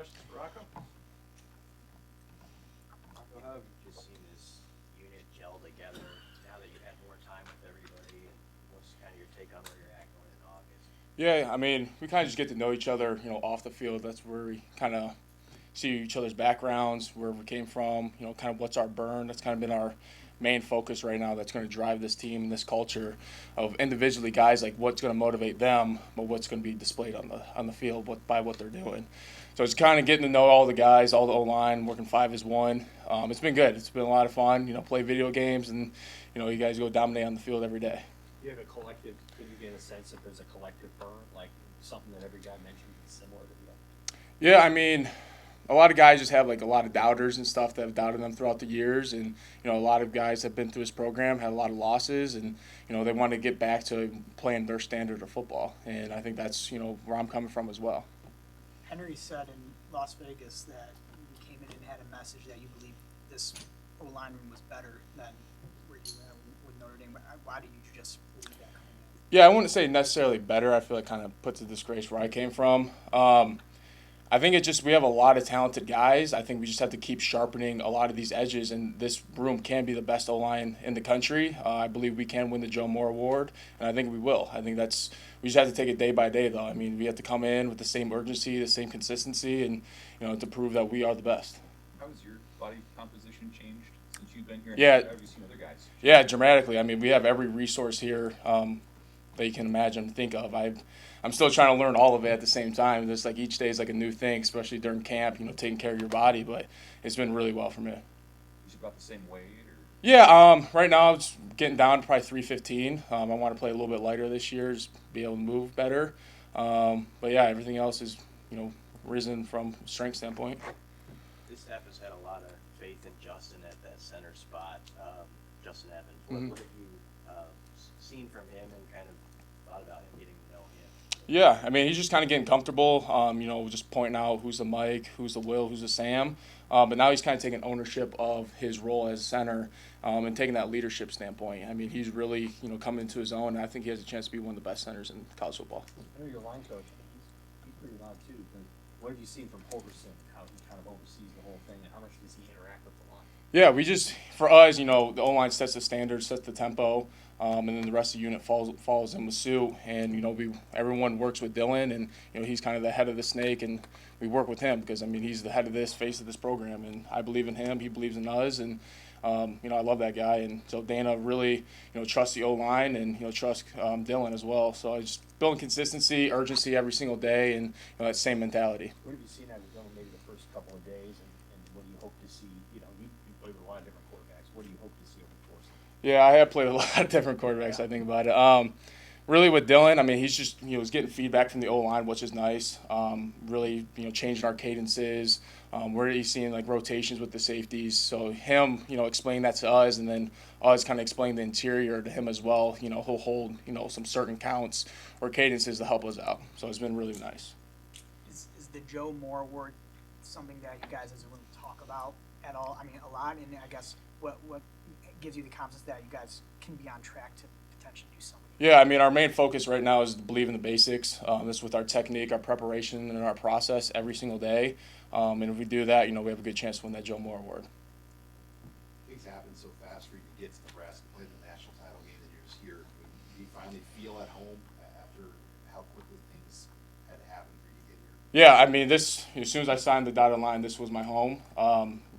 questions for Rocco? Rocco, how have you just seen this unit gel together now that you've had more time with everybody? And what's kind of your take on where you're at going in August? Yeah, I mean, we kind of just get to know each other, off the field. That's where we kind of see each other's backgrounds, where we came from, kind of what's our burn. That's kind of been our main focus right now. That's going to drive this team and this culture of individually guys, like what's going to motivate them, but what's going to be displayed on the field by what they're doing. So it's kind of getting to know all the guys, all the O-line, working 5 as 1. It's been good. It's been a lot of fun, play video games, and, you guys go dominate on the field every day. You have a collective, can you get a sense if there's a collective burn, like something that every guy mentioned is similar to the other? Yeah, I mean, a lot of guys just have like a lot of doubters and stuff that have doubted them throughout the years, and a lot of guys have been through this program, had a lot of losses, and they want to get back to playing their standard of football, and I think that's where I'm coming from as well. Henry said in Las Vegas that you came in and had a message that you believe this O-line room was better than where you were with Notre Dame. Why do you just believe that coming in? Yeah, I wouldn't say necessarily better. I feel like kind of puts a disgrace where I came from. I think we have a lot of talented guys. I think we just have to keep sharpening a lot of these edges, and this room can be the best O-line in the country. I believe we can win the Joe Moore Award, and I think we will. I think we just have to take it day by day, though. I mean, we have to come in with the same urgency, the same consistency, and to prove that we are the best. How has your body composition changed since you've been here? Yeah. Have you seen other guys? Yeah, dramatically. I mean, we have every resource here that you can imagine, think of. I'm still trying to learn all of it at the same time. It's like each day is like a new thing, especially during camp, taking care of your body. But it's been really well for me. Is about the same weight? Or? Yeah, right now it's getting down to probably 315. I want to play a little bit lighter this year, just be able to move better. But yeah, everything else is, risen from strength standpoint. This staff has had a lot of faith in Justin at that center spot. Justin Evans, what have you seen from him and kind of thought about him getting to know him? Yeah, I mean, he's just kind of getting comfortable, just pointing out who's the Mike, who's the Will, who's the Sam. But now he's kind of taking ownership of his role as center and taking that leadership standpoint. I mean, he's really, coming into his own, and I think he has a chance to be one of the best centers in college football. I know you're a line coach, but he's pretty loud too. But what have you seen from Holgerson, how he kind of oversees the whole thing, and how much does he interact with the line? Yeah, for us, the O-line sets the standard, sets the tempo, and then the rest of the unit follows in with suit. And, everyone works with Dylan, and, he's kind of the head of the snake, and we work with him because, I mean, he's the head of this, face of this program, and I believe in him, he believes in us, and, I love that guy. And so Dana really, trusts the O-line and, trusts Dylan as well. So I just building consistency, urgency every single day, and, that same mentality. What have you seen out of Dylan maybe the first couple of days, and what do you hope to see? You played with a lot of different quarterbacks. What do you hope to see over the course of it? Yeah, I have played with a lot of different quarterbacks, I think about it. Really with Dylan, I mean, he's just, he's getting feedback from the O-line, which is nice. Really, changing our cadences. Where he's seeing, like, rotations with the safeties. So him, explaining that to us, and then us kind of explain the interior to him as well. He'll hold, some certain counts or cadences to help us out. So it's been really nice. Is the Joe Moore Award something that you guys as a room talk about at all? I mean, a lot, and I guess what gives you the confidence that you guys can be on track to potentially do something? Yeah, I mean, our main focus right now is to believe in the basics. This with our technique, our preparation, and our process every single day. And if we do that, we have a good chance to win that Joe Moore Award. Things happen so fast for you to get to Nebraska, play the national title game, and you're just here. Do you finally feel at home after how quickly things had happened for you to get here? Yeah, I mean, as soon as I signed the dotted line, this was my home.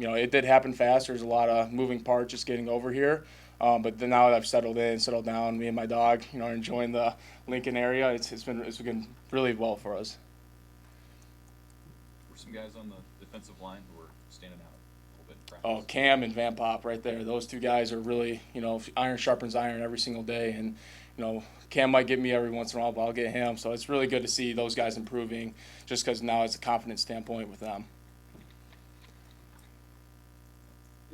It did happen fast. There's a lot of moving parts just getting over here. But then now that I've settled down, me and my dog, are enjoying the Lincoln area. It's been really well for us. Were some guys on the defensive line who were standing out a little bit in practice? Oh, Cam and Van Pop right there. Those two guys are really, iron sharpens iron every single day. And, Cam might get me every once in a while, but I'll get him. So it's really good to see those guys improving just because now it's a confidence standpoint with them.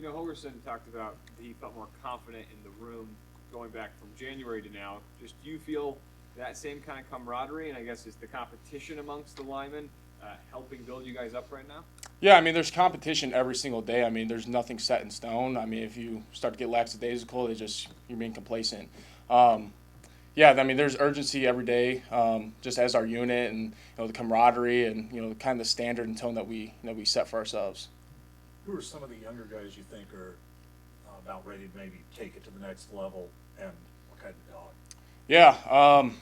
Holgerson talked about he felt more confident in the room going back from January to now. Just do you feel that same kind of camaraderie, and I guess is the competition amongst the linemen helping build you guys up right now? Yeah, I mean, there's competition every single day. I mean, there's nothing set in stone. I mean, if you start to get lackadaisical, you're being complacent. Yeah, I mean, there's urgency every day, just as our unit, and the camaraderie, and kind of the standard and tone that we set for ourselves. Who are some of the younger guys you think are about ready to maybe take it to the next level, and what kind of dog? Yeah,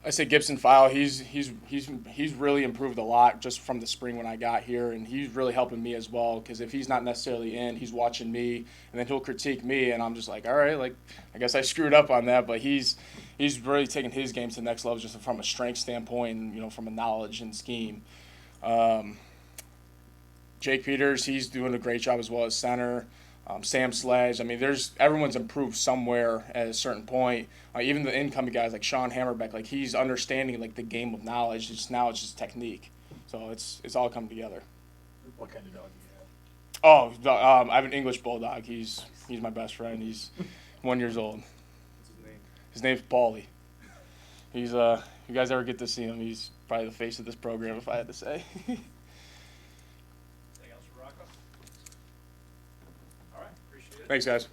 I say Gibson File. He's really improved a lot just from the spring when I got here, and he's really helping me as well. Because if he's not necessarily in, he's watching me, and then he'll critique me, and I'm just like, all right, like I guess I screwed up on that. But he's really taking his game to the next level, just from a strength standpoint, and from a knowledge and scheme. Jake Peters, he's doing a great job as well as center. Sam Sledge. I mean, everyone's improved somewhere at a certain point. Even the incoming guys like Sean Hammerbeck, like he's understanding like the game of knowledge. Now it's just technique. So it's all coming together. What kind of dog do you have? Oh, I have an English bulldog. He's my best friend. He's 1 year old. What's his name? His name's Paulie. He's if you guys ever get to see him, he's probably the face of this program, if I had to say. Anything else for Rocco? All right, appreciate it. Thanks, guys.